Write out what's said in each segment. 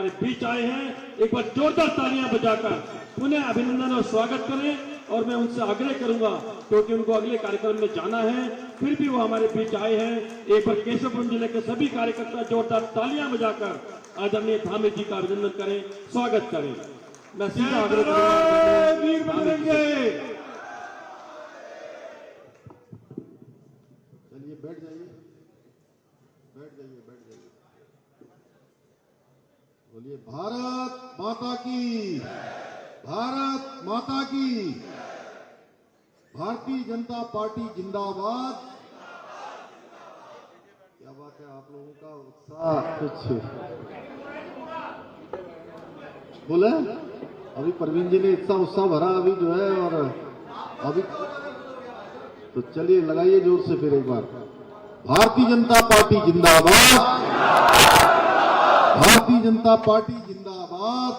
हमारे बीच आए हैं। एक बार जोरदार तालियां बजाकर पुनः अभिनंदन और स्वागत करें। और मैं उनसे आग्रह करूंगा क्योंकि उनको अगले कार्यक्रम में जाना है, फिर भी वो हमारे बीच आए हैं। एक बार केशवपुरम जिले के सभी कार्यकर्ता जोरदार तालियां बजाकर आदरणीय धामी जी का अभिनंदन करें, स्वागत करें। मैं सीधा आग्रह करूंगा वीर बजरंगे। चलिए बैठ जाइए, बैठ जाइए, बैठ जाइए। बोलिए भारत माता की, भारत माता की। भारतीय जनता पार्टी जिंदाबाद। क्या बात है, आप लोगों का उत्साह कुछ बोले। अभी परवीन जी ने इतना उत्साह भरा अभी जो है, और अभी तो चलिए लगाइए जोर से फिर एक बार। भारतीय जनता पार्टी जिंदाबाद, भारतीय जनता पार्टी जिंदाबाद,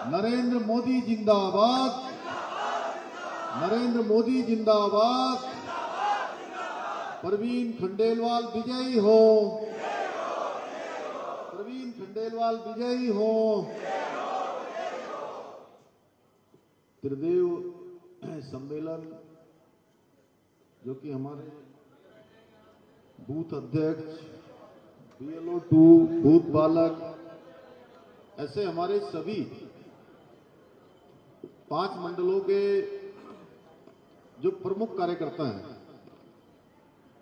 नरेंद्र मोदी जिंदाबाद, नरेंद्र मोदी जिंदाबाद, प्रवीण खंडेलवाल विजयी हो, प्रवीण खंडेलवाल विजयी हो। त्रिदेव सम्मेलन जो कि हमारे बूथ अध्यक्ष, BLO 2, बूथ बालक, ऐसे हमारे सभी 5 मंडलों के जो प्रमुख कार्यकर्ता हैं,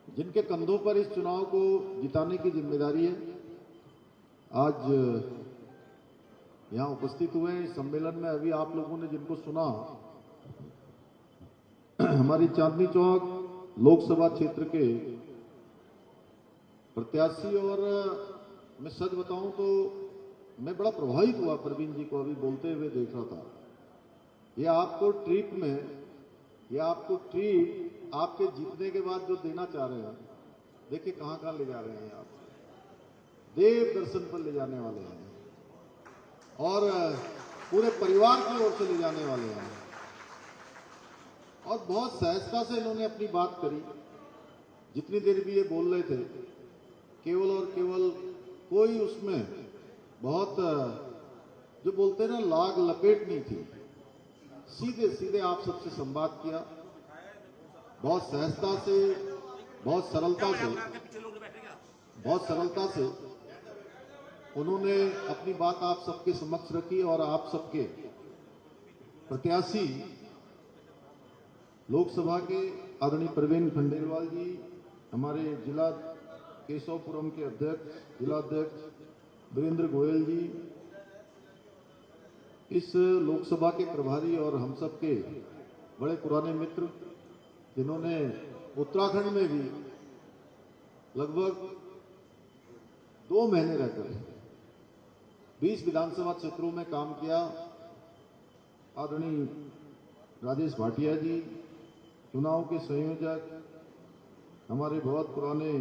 जिनके कंधों पर इस चुनाव को जिताने की जिम्मेदारी है, आज यहां उपस्थित हुए इस सम्मेलन में। अभी आप लोगों ने जिनको सुना, हमारी चांदनी चौक लोकसभा क्षेत्र के प्रत्याशी, और मैं सच बताऊं तो मैं बड़ा प्रभावित हुआ प्रवीण जी को अभी बोलते हुए देख रहा था। ये आपको ट्रीट में, ये आपको ट्रीट आपके जीतने के बाद जो देना चाह रहे हैं, देखिए कहां कहां ले जा रहे हैं। आप देव दर्शन पर ले जाने वाले हैं और पूरे परिवार की ओर से ले जाने वाले हैं। और बहुत सहजता से इन्होंने अपनी बात करी। जितनी देर भी ये बोल रहे थे, केवल और केवल कोई उसमें बहुत जो बोलते हैं ना, लाग लपेट नहीं थी। सीधे सीधे आप सबसे संवाद किया, बहुत सहजता से, बहुत सरलता से, बहुत सरलता से उन्होंने अपनी बात आप सबके समक्ष रखी। और आप सबके प्रत्याशी लोकसभा के आदरणीय प्रवीण खंडेलवाल जी, हमारे जिला केशवपुरम के अध्यक्ष, जिला अध्यक्ष वीरेंद्र गोयल जी, इस लोकसभा के प्रभारी और हम सबके बड़े पुराने मित्र, जिन्होंने उत्तराखंड में भी लगभग 2 महीने रहकर 20 विधानसभा क्षेत्रों में काम किया, आदरणीय राजेश भाटिया जी, चुनाव के संयोजक, हमारे बहुत पुराने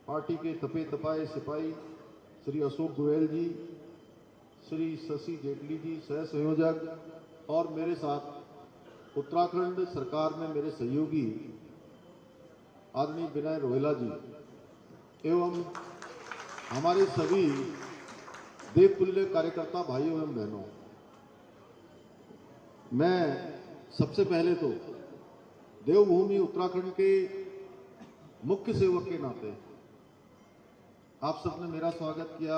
पार्टी के तपे तपाए सिपाही श्री अशोक गोयल जी, श्री शशि जेटली जी सह संयोजक, और मेरे साथ उत्तराखंड सरकार में मेरे सहयोगी आदरणीय विनय रोहेला जी, एवं हमारे सभी देवतुल्य कार्यकर्ता भाइयों एवं बहनों। मैं सबसे पहले तो देवभूमि उत्तराखंड के मुख्य सेवक के नाते आप सबने मेरा स्वागत किया,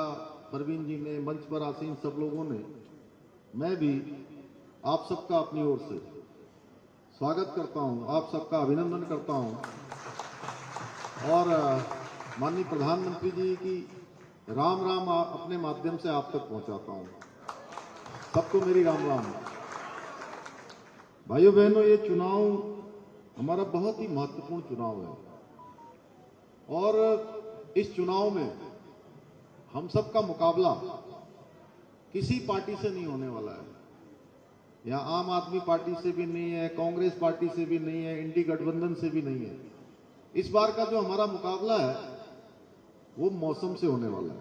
प्रवीण जी ने, मंच पर आसीन सब लोगों ने, मैं भी आप सबका अपनी ओर से स्वागत करता हूं, आप सबका अभिनंदन करता हूं। और माननीय प्रधानमंत्री जी की राम राम अपने माध्यम से आप तक पहुंचाता हूं। सबको मेरी राम राम। भाइयों बहनों, ये चुनाव हमारा बहुत ही महत्वपूर्ण चुनाव है और इस चुनाव में हम सबका मुकाबला किसी पार्टी से नहीं होने वाला है। यहाँ आम आदमी पार्टी से भी नहीं है, कांग्रेस पार्टी से भी नहीं है, इंडी गठबंधन से भी नहीं है। इस बार का जो हमारा मुकाबला है वो मौसम से होने वाला है।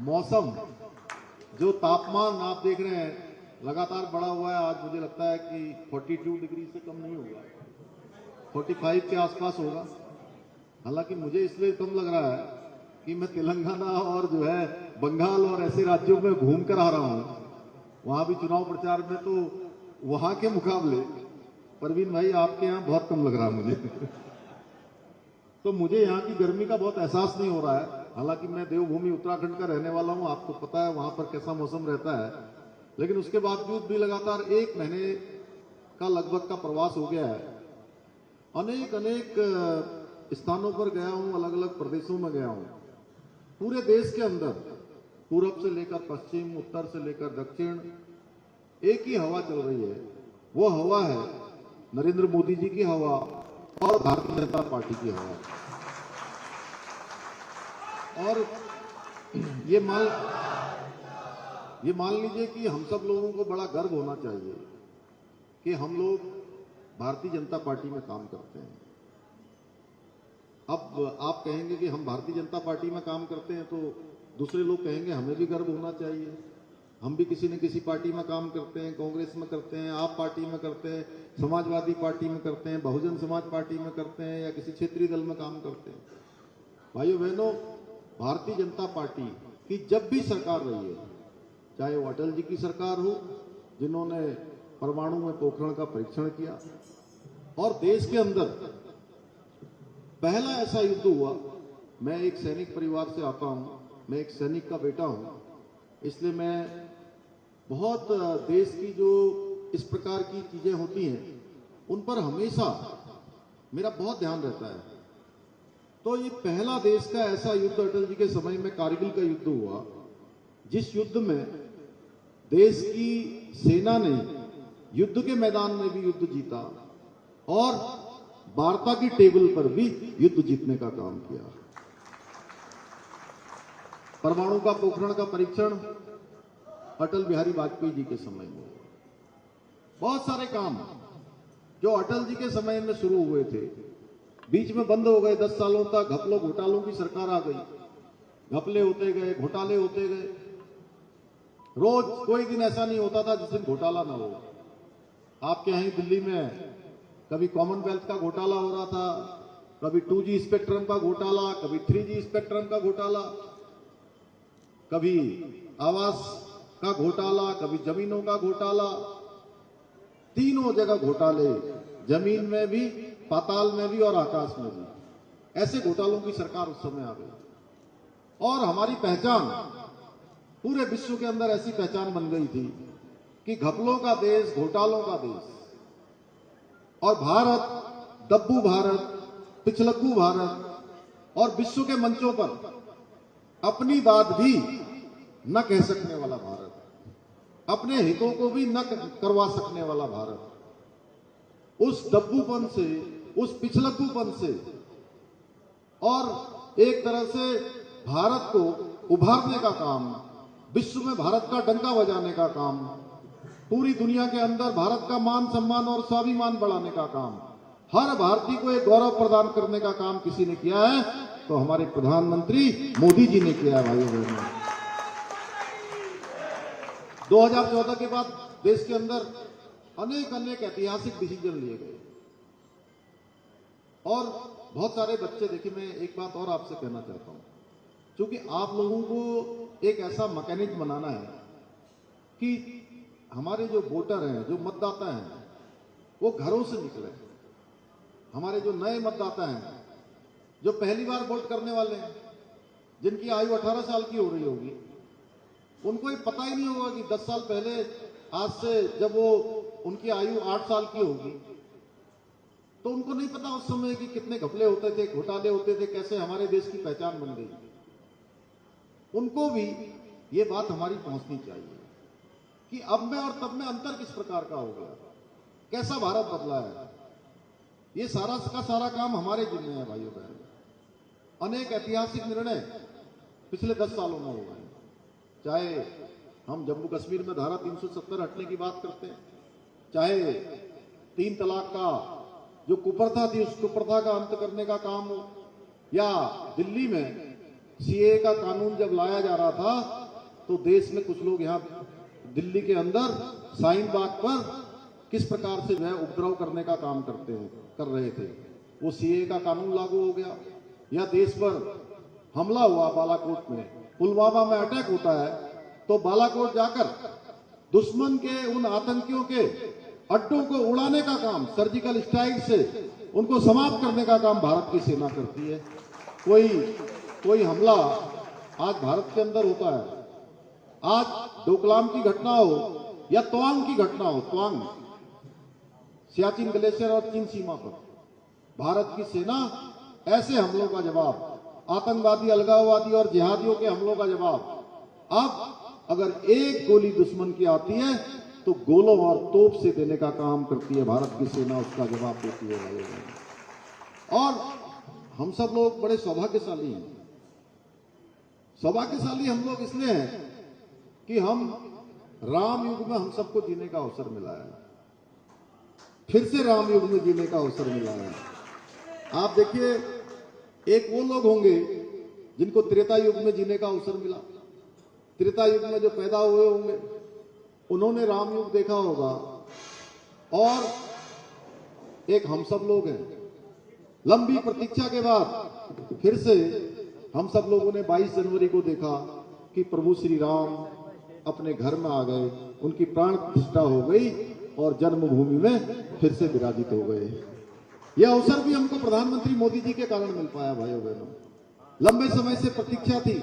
मौसम, जो तापमान आप देख रहे हैं लगातार बढ़ा हुआ है। आज मुझे लगता है कि 42 डिग्री से कम नहीं होगा, 45 के आसपास होगा। हालांकि मुझे इसलिए कम लग रहा है कि मैं तेलंगाना और जो है बंगाल और ऐसे राज्यों में घूम कर आ रहा हूं, वहां भी चुनाव प्रचार में, तो वहां के मुकाबले परवीन भाई आपके यहाँ बहुत कम लग रहा है मुझे। तो मुझे यहाँ की गर्मी का बहुत एहसास नहीं हो रहा है। हालांकि मैं देवभूमि उत्तराखंड का रहने वाला हूँ, आपको पता है वहां पर कैसा मौसम रहता है, लेकिन उसके बावजूद भी लगातार 1 महीने का लगभग का प्रवास हो गया है। अनेक अनेक स्थानों पर गया हूं, अलग अलग प्रदेशों में गया हूं, पूरे देश के अंदर, पूरब से लेकर पश्चिम, उत्तर से लेकर दक्षिण, एक ही हवा चल रही है। वो हवा है नरेंद्र मोदी जी की हवा और भारतीय जनता पार्टी की हवा। और ये मान लीजिए कि हम सब लोगों को बड़ा गर्व होना चाहिए कि हम लोग भारतीय जनता पार्टी में काम करते हैं। अब आप कहेंगे कि हम भारतीय जनता पार्टी में काम करते हैं, तो दूसरे लोग कहेंगे हमें भी गर्व होना चाहिए, हम भी किसी न किसी पार्टी में काम करते हैं, कांग्रेस में करते हैं, आप पार्टी में करते हैं, समाजवादी पार्टी में करते हैं, बहुजन समाज पार्टी में करते हैं, या किसी क्षेत्रीय दल में काम करते हैं। भाइयों बहनों, भारतीय जनता पार्टी की जब भी सरकार रही है, चाहे वो अटल जी की सरकार हो जिन्होंने परमाणु में पोखरण का परीक्षण किया, और देश के अंदर पहला ऐसा युद्ध हुआ। मैं एक सैनिक परिवार से आता हूं, मैं एक सैनिक का बेटा हूं, इसलिए मैं बहुत देश की जो इस प्रकार की चीजें होती हैं उन पर हमेशा मेरा बहुत ध्यान रहता है। तो ये पहला देश का ऐसा युद्ध अटल जी के समय में कारगिल का युद्ध हुआ, जिस युद्ध में देश की सेना ने युद्ध के मैदान में भी युद्ध जीता और वार्ता की टेबल पर भी युद्ध जीतने का काम किया। परमाणु का पोखरण का परीक्षण अटल बिहारी वाजपेयी जी के समय में, बहुत सारे काम जो अटल जी के समय में शुरू हुए थे बीच में बंद हो गए। 10 सालों तक घपलों घोटालों की सरकार आ गई, घपले होते गए, घोटाले होते गए। रोज कोई दिन ऐसा नहीं होता था जिस दिन घोटाला ना हो। आपके यहीं दिल्ली में कभी कॉमनवेल्थ का घोटाला हो रहा था, कभी 2G स्पेक्ट्रम का घोटाला, कभी 3G स्पेक्ट्रम का घोटाला, कभी आवास का घोटाला, कभी जमीनों का घोटाला। तीनों जगह घोटाले, जमीन में भी, पाताल में भी और आकाश में भी। ऐसे घोटालों की सरकार उस समय आ गई और हमारी पहचान पूरे विश्व के अंदर ऐसी पहचान बन गई थी कि घपलों का देश, घोटालों का देश। और भारत, दब्बू भारत, पिछलग्गू भारत और विश्व के मंचों पर अपनी बात भी न कह सकने वाला भारत, अपने हितों को भी न करवा सकने वाला भारत, उस दब्बूपन से, उस पिछलग्गूपन से और एक तरह से भारत को उभारने का काम, विश्व में भारत का डंका बजाने का काम, पूरी दुनिया के अंदर भारत का मान सम्मान और स्वाभिमान बढ़ाने का काम, हर भारतीय को एक गौरव प्रदान करने का काम किसी ने किया है तो हमारे प्रधानमंत्री मोदी जी ने किया है। भाइयों बहनों, 2014 के बाद देश के अंदर अनेक अनेक ऐतिहासिक डिसीजन लिए गए और बहुत सारे बच्चे, देखिए मैं एक बात और आपसे कहना चाहता हूं, क्योंकि आप लोगों को एक ऐसा मैकेनिज्म बनाना है कि हमारे जो वोटर हैं, जो मतदाता हैं, वो घरों से निकले। हमारे जो नए मतदाता हैं, जो पहली बार वोट करने वाले हैं, जिनकी आयु 18 साल की हो रही होगी, उनको ये पता ही नहीं होगा कि 10 साल पहले, आज से जब वो उनकी आयु 8 साल की होगी, तो उनको नहीं पता उस समय कि कितने घपले होते थे, घोटाले होते थे, कैसे हमारे देश की पहचान बन गई। उनको भी ये बात हमारी पहुंचनी चाहिए कि अब में और तब में अंतर किस प्रकार का हो गया, कैसा भारत बदला है। ये सारा का सारा काम हमारे जिम्मे है। भाइयों बहनों, अनेक ऐतिहासिक निर्णय पिछले 10 सालों में हो गए, चाहे हम जम्मू कश्मीर में धारा 370 हटने की बात करते हैं, चाहे 3 तलाक का जो कुप्रथा थी उस कुप्रथा का अंत करने का काम हो, या दिल्ली में सीए का कानून जब लाया जा रहा था तो देश में कुछ लोग यहाँ दिल्ली के अंदर शाहीन बाग पर किस प्रकार से जो है उपद्रव करने का काम कर रहे थे, वो सीए का कानून लागू हो गया। या देश भर हमला हुआ बालाकोट में, पुलवामा में अटैक होता है, तो बालाकोट जाकर दुश्मन के उन आतंकियों के अड्डों को उड़ाने का काम, सर्जिकल स्ट्राइक से उनको समाप्त करने का काम भारत की सेना करती है। कोई हमला आज भारत के अंदर होता है, आज डोकलाम की घटना हो या तवांग की घटना हो, तवांग सियाचिन ग्लेशियर और चीन सीमा पर, भारत की सेना ऐसे हमलों का जवाब, आतंकवादी, अलगाववादी और जिहादियों के हमलों का जवाब, अब अगर एक गोली दुश्मन की आती है तो गोलों और तोप से देने का काम करती है भारत की सेना, उसका जवाब देती है भाई। और हम सब लोग बड़े सौभाग्यशाली हैं। सौभाग्यशाली हम लोग इसलिए हैं कि हम राम युग में हम सबको जीने का अवसर मिला है, फिर से राम युग में जीने का अवसर मिला है। आप देखिए, एक वो लोग होंगे जिनको त्रेता युग में जीने का अवसर मिला, त्रेता युग में जो पैदा हुए होंगे उन्होंने राम युग देखा होगा, और एक हम सब लोग हैं, लंबी प्रतीक्षा के बाद फिर से हम सब लोगों ने 22 जनवरी को देखा कि प्रभु श्री राम अपने घर में आ गए, उनकी प्राण प्रतिष्ठा हो गई और जन्मभूमि में फिर से विराजित हो गए। यह अवसर भी हमको प्रधानमंत्री मोदी जी के कारण मिल पाया भाइयों बहनों, लंबे समय से प्रतीक्षा थी।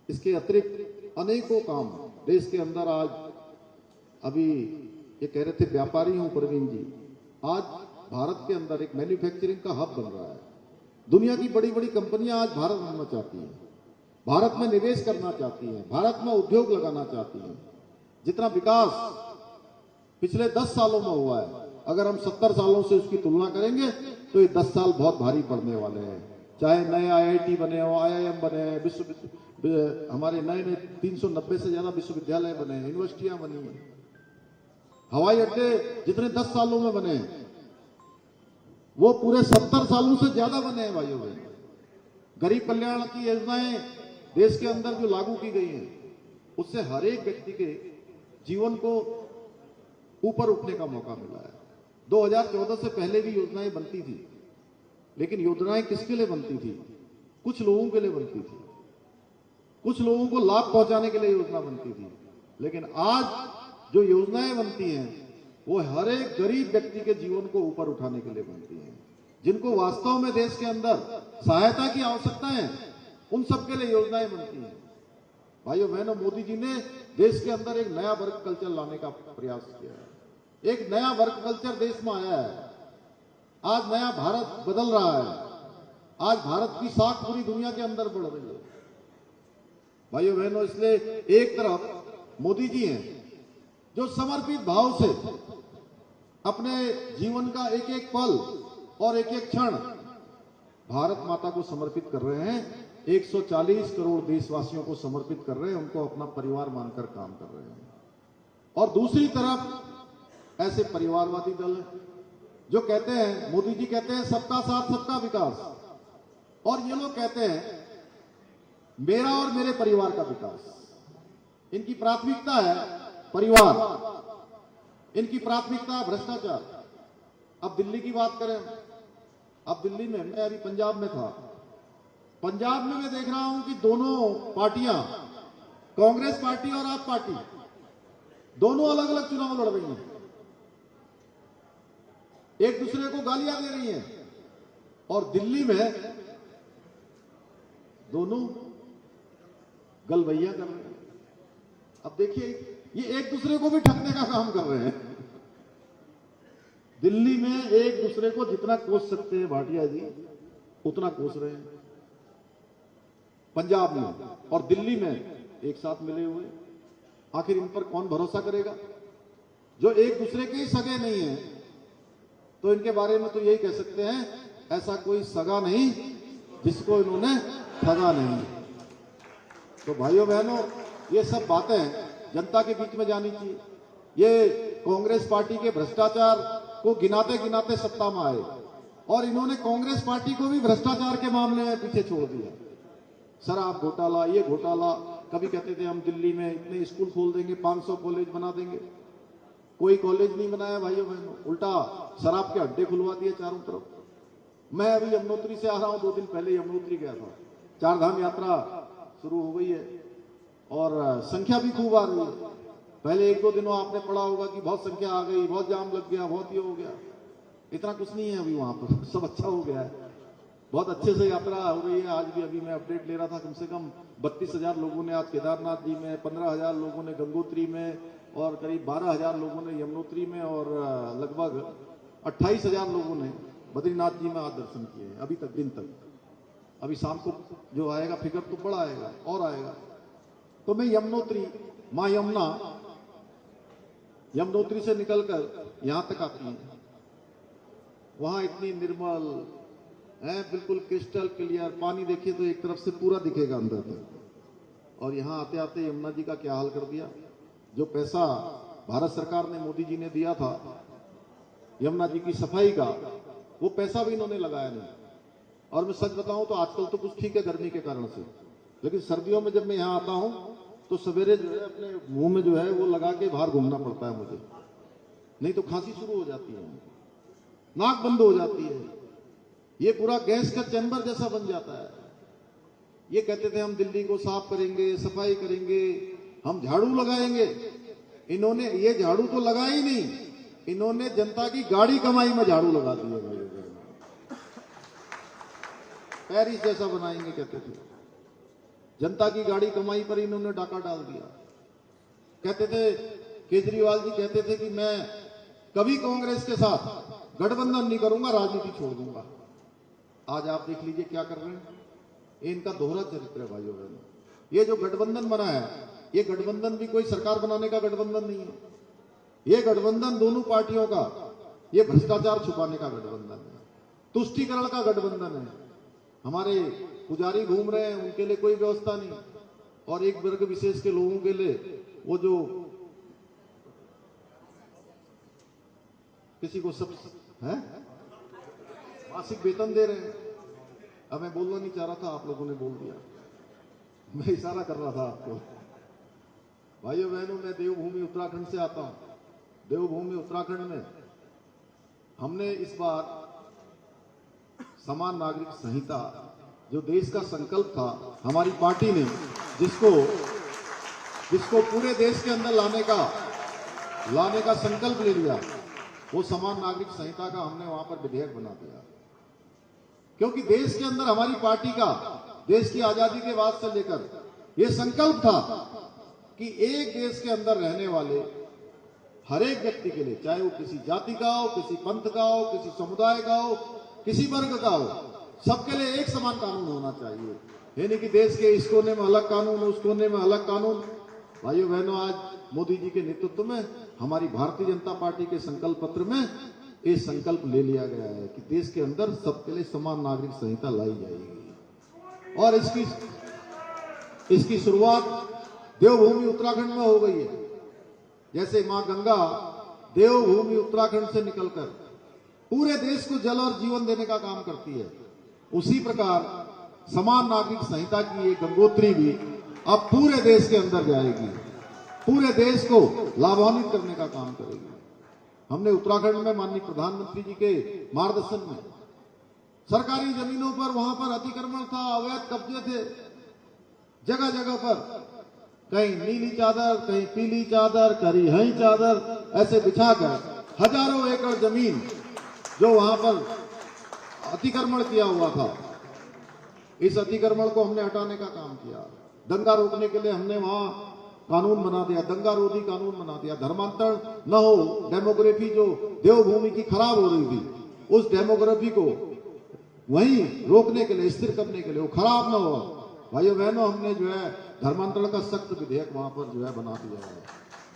इसके अतिरिक्त अनेकों काम देश के अंदर, आज अभी ये कह रहे थे व्यापारी हूं प्रवीण जी, आज भारत के अंदर एक मैन्युफैक्चरिंग का हब बन रहा है। दुनिया की बड़ी बड़ी कंपनियां आज भारत आना चाहती हैं, भारत में निवेश करना चाहती हैं, भारत में उद्योग लगाना चाहती हैं। जितना विकास पिछले 10 सालों में हुआ है, अगर हम 70 सालों से उसकी तुलना करेंगे तो ये 10 साल बहुत भारी पड़ने वाले हैं। चाहे नए IIT बने हो, IIM बने हैं, हमारे नए 390 से ज्यादा विश्वविद्यालय बने हैं, यूनिवर्सिटियां बनी हैं, हवाई अड्डे जितने 10 सालों में बने हैं वो पूरे 70 सालों से ज्यादा बने हैं भाइयों बहनों। गरीब कल्याण की योजनाएं देश के अंदर जो लागू की गई हैं, उससे हर एक व्यक्ति के जीवन को ऊपर उठने का मौका मिला है। 2014 से पहले भी योजनाएं बनती थी, लेकिन योजनाएं किसके लिए बनती थी? कुछ लोगों के लिए बनती थी, कुछ लोगों को लाभ पहुंचाने के लिए योजना बनती थी। लेकिन आज जो योजनाएं बनती हैं वो हर एक गरीब व्यक्ति के जीवन को ऊपर उठाने के लिए बनती हैं। जिनको वास्तव में देश के अंदर सहायता की आवश्यकता है, उन सबके लिए योजनाएं बनती हैं। भाइयों बहनों, मोदी जी ने देश के अंदर एक नया वर्क कल्चर लाने का प्रयास किया है। एक नया वर्क कल्चर देश में आया है। आज नया भारत बदल रहा है। आज भारत की साख पूरी दुनिया के अंदर बढ़ रही है। भाइयों बहनों, इसलिए एक तरफ मोदी जी हैं जो समर्पित भाव से अपने जीवन का एक एक पल और एक एक क्षण भारत माता को समर्पित कर रहे हैं। 140 करोड़ देशवासियों को समर्पित कर रहे हैं, उनको अपना परिवार मानकर काम कर रहे हैं। और दूसरी तरफ ऐसे परिवारवादी दल हैं जो कहते हैं, मोदी जी कहते हैं सबका साथ सबका विकास, और ये लोग कहते हैं मेरा और मेरे परिवार का विकास। इनकी प्राथमिकता है परिवार, इनकी प्राथमिकता है भ्रष्टाचार। अब दिल्ली की बात करें, अब दिल्ली में, मैं अभी पंजाब में था, पंजाब में मैं देख रहा हूं कि दोनों पार्टियां, कांग्रेस पार्टी और आप पार्टी, दोनों अलग अलग चुनाव लड़ रही हैं, एक दूसरे को गालियां दे रही हैं, और दिल्ली में दोनों गलवैया कर रहे हैं। अब देखिए, ये एक दूसरे को भी ठगने का काम कर रहे हैं। दिल्ली में एक दूसरे को जितना कोस सकते हैं भाटिया जी, उतना कोस रहे हैं। पंजाब में और दिल्ली में एक साथ मिले हुए, आखिर इन पर कौन भरोसा करेगा? जो एक दूसरे के ही सगे नहीं है, तो इनके बारे में तो यही कह सकते हैं, ऐसा कोई सगा नहीं जिसको इन्होंने ठगा नहीं। तो भाइयों बहनों, ये सब बातें जनता के बीच में जानी चाहिए। ये कांग्रेस पार्टी के भ्रष्टाचार को गिनाते गिनाते सत्ता में आए, और इन्होंने कांग्रेस पार्टी को भी भ्रष्टाचार के मामले में पीछे छोड़ दिया। शराब घोटाला, ये घोटाला, कभी कहते थे हम दिल्ली में इतने स्कूल खोल देंगे, 500 कॉलेज बना देंगे। कोई कॉलेज नहीं बनाया भाइयों बहनों, उल्टा शराब के अड्डे खुलवा दिए चारों तरफ। मैं अभी यमुनोत्री से आ रहा हूं, 2 दिन पहले यमुनोत्री गया था। 4 धाम यात्रा शुरू हो गई है और संख्या भी खूब आ रही है। पहले 1-2 दिनों आपने पढ़ा होगा कि बहुत संख्या आ गई, बहुत जाम लग गया, बहुत ये हो गया। इतना कुछ नहीं है अभी वहां पर, सब अच्छा हो गया है, बहुत अच्छे से यात्रा हो रही है। आज भी अभी मैं अपडेट ले रहा था, कम से कम 32,000 लोगों ने आज केदारनाथ जी में, 15,000 लोगों ने गंगोत्री में और करीब 12,000 लोगों ने यमुनोत्री में और लगभग 28,000 लोगों ने बद्रीनाथ जी में आज दर्शन किए हैं अभी तक, दिन तक। अभी शाम को जो आएगा फिगर तो बड़ा आएगा और आएगा। तो मैं यमुनोत्री, माँ यमुना यमुनोत्री से निकलकर यहां तक आती है, वहां इतनी निर्मल है, बिल्कुल क्रिस्टल क्लियर पानी। देखिए तो एक तरफ से पूरा दिखेगा अंदर तक। और यहां आते आते यमुना जी का क्या हाल कर दिया। जो पैसा भारत सरकार ने, मोदी जी ने दिया था यमुना जी की सफाई का, वो पैसा भी इन्होंने लगाया नहीं। और मैं सच बताऊं तो आजकल तो कुछ ठीक है गर्मी के कारण से, लेकिन सर्दियों में जब मैं यहां आता हूं तो सवेरे जो है अपने मुंह में जो है वो लगा के बाहर घूमना पड़ता है मुझे, नहीं तो खांसी शुरू हो जाती है, नाक बंद हो जाती है, ये पूरा गैस का चैम्बर जैसा बन जाता है। ये कहते थे हम दिल्ली को साफ करेंगे, सफाई करेंगे, हम झाड़ू लगाएंगे। इन्होंने ये झाड़ू तो लगा ही नहीं, इन्होंने जनता की गाड़ी कमाई में झाड़ू लगा दी है भाई। पेरिस जैसा बनाएंगे कहते थे, जनता की गाड़ी कमाई पर इन्होंने डाका डाल दिया। कहते थे केजरीवाल जी कहते थे कि मैं कभी कांग्रेस के साथ गठबंधन नहीं करूंगा, राजनीति छोड़ दूंगा। आज आप देख लीजिए क्या कर रहे हैं। इनका दोहरा चरित्र है भाइयों बहनों। ये जो गठबंधन बना है, ये गठबंधन भी कोई सरकार बनाने का गठबंधन नहीं है। ये गठबंधन दोनों पार्टियों का, ये भ्रष्टाचार छुपाने का गठबंधन है, तुष्टीकरण का गठबंधन है। हमारे पुजारी घूम रहे हैं, उनके लिए कोई व्यवस्था नहीं, और एक वर्ग विशेष के लोगों के लिए वो जो किसी को सब है मासिक वेतन दे रहे हैं। अब मैं बोलना नहीं चाह रहा था, आप लोगों ने बोल दिया, मैं इशारा कर रहा था आपको। भाइयों बहनों, मैं देवभूमि उत्तराखंड से आता हूं। देवभूमि उत्तराखंड में हमने इस बार समान नागरिक संहिता, जो देश का संकल्प था हमारी पार्टी ने, जिसको पूरे देश के अंदर लाने का संकल्प ले लिया, वो समान नागरिक संहिता का हमने वहां पर विधेयक बना दिया। क्योंकि देश के अंदर हमारी पार्टी का देश की आजादी के बाद से लेकर यह संकल्प था कि एक देश के अंदर रहने वाले हर एक व्यक्ति के लिए, चाहे वो किसी जाति का हो, किसी पंथ का हो, किसी समुदाय का हो, किसी वर्ग का हो, सबके लिए एक समान कानून होना चाहिए। यानी कि देश के इस कोने में अलग कानून, उस कोने में अलग कानून। भाइयों बहनों, आज मोदी जी के नेतृत्व में हमारी भारतीय जनता पार्टी के संकल्प पत्र में ये संकल्प ले लिया गया है कि देश के अंदर सबके लिए समान नागरिक संहिता लाई जाएगी। और इसकी शुरुआत देवभूमि उत्तराखंड में हो गई है। जैसे मां गंगा देवभूमि उत्तराखंड से निकलकर पूरे देश को जल और जीवन देने का काम करती है, उसी प्रकार समान नागरिक संहिता की ये गंगोत्री भी अब पूरे देश के अंदर जाएगी, पूरे देश को लाभान्वित करने का काम करेगी। हमने उत्तराखंड में माननीय प्रधानमंत्री जी के मार्गदर्शन में सरकारी जमीनों पर, वहां पर अतिक्रमण था, अवैध कब्जे थे, जगह जगह पर कहीं नीली चादर, कहीं पीली चादर, कहीं हरी चादर ऐसे बिछाकर हजारों एकड़ जमीन जो वहां पर अतिक्रमण किया हुआ था, इस अतिक्रमण को हमने हटाने का काम किया। दंगा रोकने के लिए हमने वहां कानून बना दिया, दंगा रोधी कानून बना दिया। धर्मांतरण न हो, डेमोग्राफी जो देवभूमि की खराब हो रही थी, उस डेमोग्राफी को वहीं रोकने के लिए, स्थिर करने के लिए, वो खराब न हो। भाइयों बहनों, हमने जो है धर्मांतरण का सख्त विधेयक वहां पर जो है बना दिया है।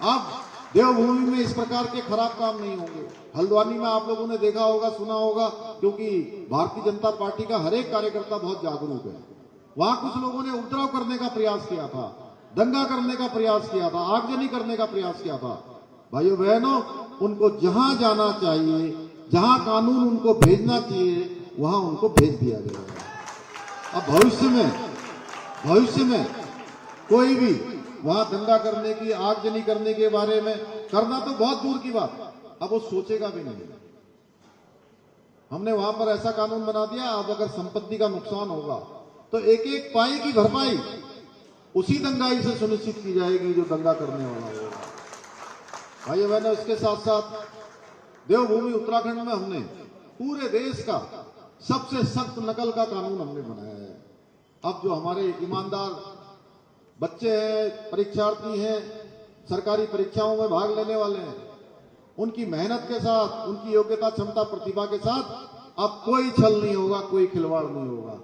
अब देवभूमि में इस प्रकार के खराब काम नहीं होंगे। हल्द्वानी में आप लोगों ने देखा होगा, सुना होगा, क्योंकि भारतीय जनता पार्टी का हर एक कार्यकर्ता बहुत जागरूक है। वहां कुछ लोगों ने उपद्रव करने का प्रयास किया था, दंगा करने का प्रयास किया था, आगजनी करने का प्रयास किया था। भाइयों बहनों, उनको जहां जाना चाहिए, जहां कानून उनको भेजना चाहिए, वहां उनको भेज दिया गया है। अब भविष्य में कोई भी वहां दंगा करने की, आगजनी करने के बारे में, करना तो बहुत दूर की बात, अब वो सोचेगा भी नहीं। हमने वहां पर ऐसा कानून बना दिया, अब अगर संपत्ति का नुकसान होगा तो एक एक पाई की भरपाई उसी दंगाई से सुनिश्चित की जाएगी जो दंगा करने वाला होगा। भाइयों बहनों, इसके साथ साथ देवभूमि उत्तराखंड में हमने पूरे देश का सबसे सख्त नकल का कानून हमने बनाया है। अब जो हमारे ईमानदार बच्चे हैं, परीक्षार्थी हैं, सरकारी परीक्षाओं में भाग लेने वाले हैं, उनकी मेहनत के साथ, उनकी योग्यता, क्षमता, प्रतिभा के साथ अब कोई छल नहीं होगा, कोई खिलवाड़ नहीं होगा।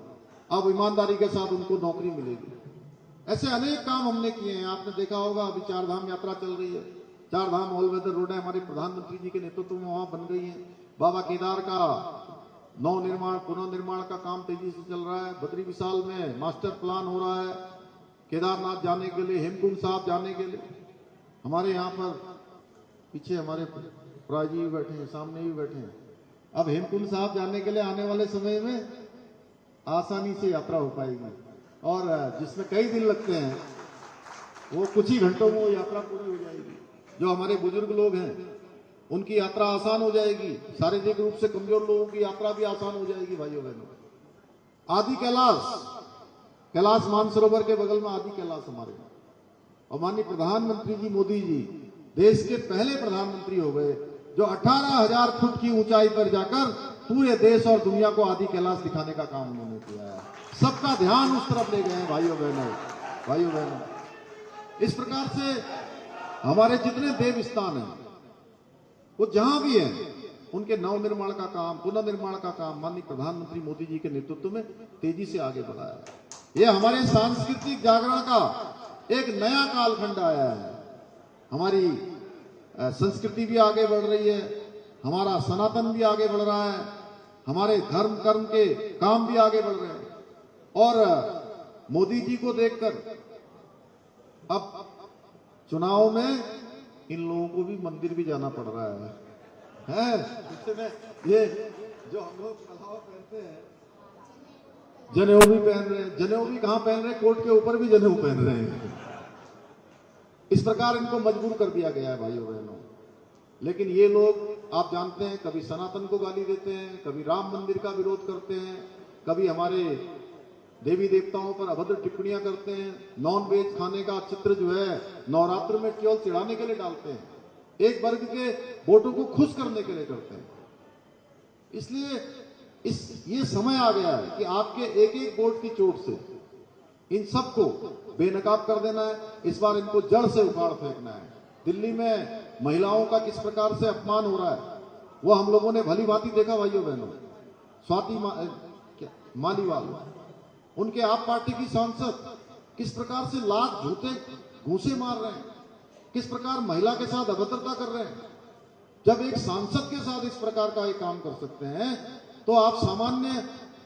अब ईमानदारी के साथ उनको नौकरी मिलेगी। ऐसे अनेक काम हमने किए हैं। आपने देखा होगा अभी 4 धाम यात्रा चल रही है। 4 धाम ऑल वेदर रोड है, हमारे प्रधानमंत्री जी के नेतृत्व में वहां बन गई है। बाबा केदार का नवनिर्माण, पुनर्निर्माण का काम तेजी से चल रहा है। बद्री विशाल में मास्टर प्लान हो रहा है केदारनाथ जाने के लिए, हेमकुंड साहब जाने के लिए। हमारे यहाँ पर पीछे हमारे प्राय जी भी बैठे हैं, सामने भी बैठे हैं। अब हेमकुंड साहब जाने के लिए आने वाले समय में आसानी से यात्रा हो पाएगी, और जिसमें कई दिन लगते हैं वो कुछ ही घंटों में वो यात्रा पूरी हो जाएगी। जो हमारे बुजुर्ग लोग हैं उनकी यात्रा आसान हो जाएगी, शारीरिक रूप से कमजोर लोगों की यात्रा भी आसान हो जाएगी। भाइयों बहनों, आदि कैलाश मानसरोवर के बगल में आदि कैलाश हमारे, और माननीय प्रधानमंत्री जी मोदी जी देश के पहले प्रधानमंत्री हो गए जो 18,000 फुट की ऊंचाई पर जाकर पूरे देश और दुनिया को आदि कैलाश दिखाने का काम उन्होंने किया है। सबका ध्यान उस तरफ ले गए हैं। भाइयों बहनों, इस प्रकार से हमारे जितने देव स्थान हैं वो जहां भी हैं, उनके नवनिर्माण का काम, पुनर्निर्माण का काम माननीय प्रधानमंत्री मोदी जी के नेतृत्व में तेजी से आगे बढ़ा है। ये हमारे सांस्कृतिक जागरण का एक नया कालखंड आया है। हमारी संस्कृति भी आगे बढ़ रही है, हमारा सनातन भी आगे बढ़ रहा है, हमारे धर्म कर्म के काम भी आगे बढ़ रहे हैं। और मोदी जी को देखकर अब चुनाव में इन लोगों को भी मंदिर भी जाना पड़ रहा है। ये जो हम लोग कलाव पहनते हैं, जनेऊ भी पहन रहे हैं। जनेऊ भी कहां पहन रहे हैं? कोट के ऊपर भी जनेऊ पहन रहे हैं। इस प्रकार इनको मजबूर कर दिया गया है भाइयों बहनों। लेकिन ये लोग, आप जानते हैं, कभी सनातन को गाली देते हैं, कभी राम मंदिर का विरोध करते हैं, कभी हमारे देवी देवताओं पर अभद्र टिप्पणियां करते हैं। नॉन वेज खाने का चित्र जो है नवरात्र में केवल चिढ़ाने के लिए डालते हैं, एक वर्ग के वोटों को खुश करने के लिए करते हैं। इसलिए ये समय आ गया है कि आपके एक एक वोट की चोट से इन सबको बेनकाब कर देना है। इस बार इनको जड़ से उखाड़ फेंकना है। दिल्ली में महिलाओं का किस प्रकार से अपमान हो रहा है वो हम लोगों ने भली भांति देखा भाइयों बहनों। स्वाति मालीवाल, उनके आप पार्टी की सांसद किस प्रकार से लात जूते घूंसे मार रहे हैं, किस प्रकार महिला के साथ अभद्रता कर रहे हैं। जब एक सांसद के साथ इस प्रकार का एक काम कर सकते हैं तो आप सामान्य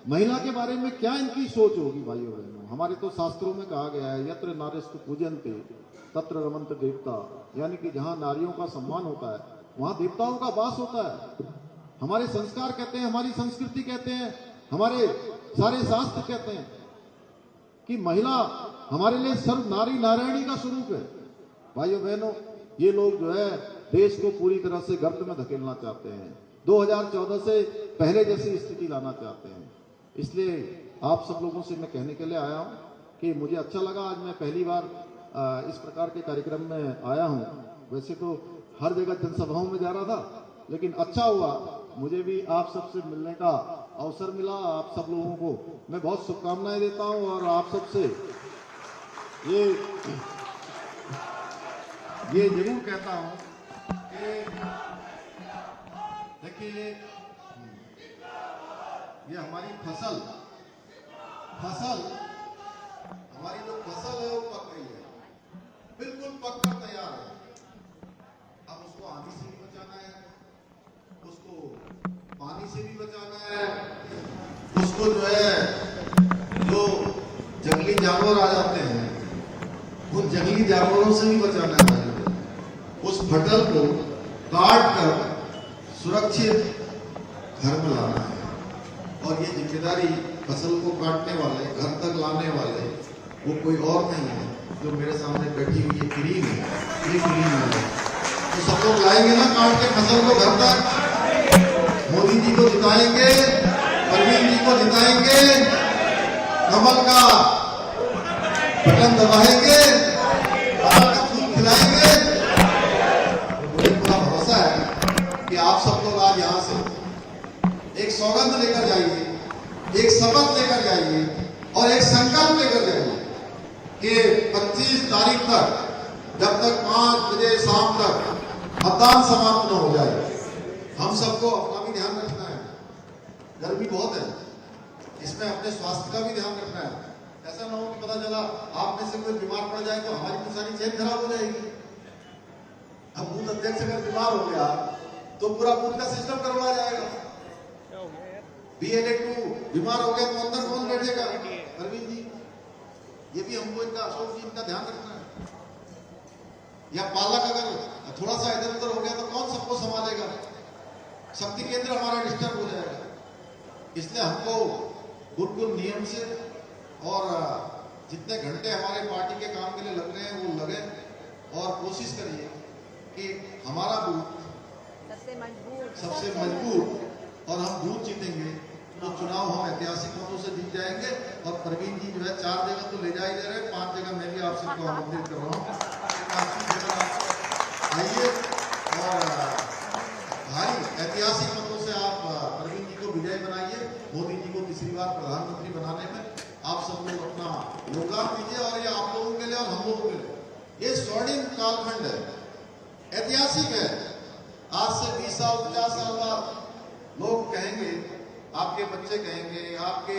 महिला के बारे में क्या इनकी सोच होगी भाइयों बहनों। हमारे तो शास्त्रों में कहा गया है, यत्र नारीस्तु पूजन्ते तत्र रमन्त देवता, यानी कि जहां नारियों का सम्मान होता है वहां देवताओं का वास होता है। हमारे संस्कार कहते हैं, हमारी संस्कृति कहते हैं, हमारे सारे शास्त्र कहते हैं कि महिला हमारे लिए सर्व नारी नारायणी का स्वरूप है। भाइयों बहनों, ये लोग जो है देश को पूरी तरह से गर्त में धकेलना चाहते हैं, 2014 से पहले जैसी स्थिति लाना चाहते हैं। इसलिए आप सब लोगों से मैं कहने के लिए आया हूं कि मुझे अच्छा लगा, आज मैं पहली बार इस प्रकार के कार्यक्रम में आया हूं। वैसे तो हर जगह जनसभाओं में जा रहा था, लेकिन अच्छा हुआ मुझे भी आप सबसे मिलने का अवसर मिला। आप सब लोगों को मैं बहुत शुभकामनाएं देता हूं, और आप सबसे ये जरूर कहता हूं कि देखिए, ये हमारी फसल हमारी जो फसल है वो पक रही है, बिल्कुल पककर तैयार है। अब उसको आंधी से भी बचाना है, उसको पानी से भी बचाना है, उसको जो है जो जंगली जानवर आ जाते हैं उन जंगली जानवरों से भी बचाना है। उस फसल को काट कर सुरक्षित घर में लाना है, और ये जिम्मेदारी फसल को काटने वाले, घर तक लाने वाले वो कोई और नहीं है, जो मेरे सामने बैठी हुई ये क्रीम है, ये क्रीम है। तो सब लोग लाएंगे ना काट के फसल को घर तक। मोदी जी को जिताएंगे, परवीन जी को जिताएंगे, कमल का बटन दबाएंगे, कमल का फूल खिलाएंगे। मुझे पूरा भरोसा है कि आप सब लोग आज यहां से एक सौगंध लेकर जाइए, एक शपथ लेकर जाइए और एक संकल्प लेकर जाइए कि 25 तारीख तक, जब तक 5 बजे शाम तक मतदान समाप्त न हो जाए, हम सबको अपना भी ध्यान रखना है। गर्मी बहुत है, इसमें अपने स्वास्थ्य का भी ध्यान रखना है। ऐसा ना हो कि पता चला आप में से कोई बीमार पड़ जाए तो हमारी तो सारी चेन खराब हो जाएगी। अब बूथ अध्यक्ष अगर बीमार हो गया तो पूरा बूथ का सिस्टम करवाया जाएगा। BLA2 बीमार हो गया तो अंदर कौन बैठेगा? परवीन जी, ये भी हमको इनका, अशोक जी, इनका ध्यान रखना है। या पालक अगर थोड़ा सा इधर उधर हो गया तो कौन सबको संभालेगा? शक्ति केंद्र हमारा डिस्टर्ब हो जाएगा। इसलिए हमको बिल्कुल नियम से और जितने घंटे हमारे पार्टी के काम के लिए लग रहे हैं वो लगे और कोशिश करिए कि हमारा बूथ सबसे मजबूत और हम बूथ जीतेंगे तो चुनाव हम ऐतिहासिक मतों से जीत जाएंगे। और परवीन जी जो है 4 जगह तो ले जा ही दे रहे हैं, 5 जगह मैं भी आप सबको आमंत्रित कर रहा हूँ। आइए और भारी ऐतिहासिक मतों से आप परवीन जी को विजय बनाइए, मोदी जी को तीसरी बार प्रधानमंत्री बनाने में आप सब लोग अपना योगदान दीजिए। और ये आप लोगों के लिए और हम लोगों के लिए ये स्वर्णिम कालखंड है, ऐतिहासिक है। आज से 20 साल 50 साल बाद लोग कहेंगे, आपके बच्चे कहेंगे, आपके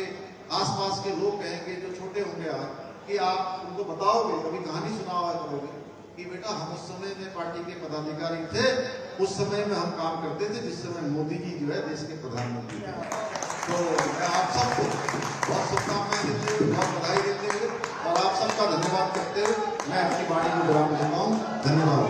आसपास के लोग कहेंगे जो छोटे होंगे आज, कि आप उनको बताओगे, कभी कहानी सुनाओ करोगे कि बेटा हम उस समय में पार्टी के पदाधिकारी थे, उस समय में हम काम करते थे जिस समय मोदी जी जो है देश के प्रधानमंत्री थे। तो मैं आप सबको बहुत शुभकामनाएं देते हुए, बहुत बधाई देते हुए और आप सबका धन्यवाद करते हुए मैं अपनी वाणी को विराम देता हूँ। धन्यवाद।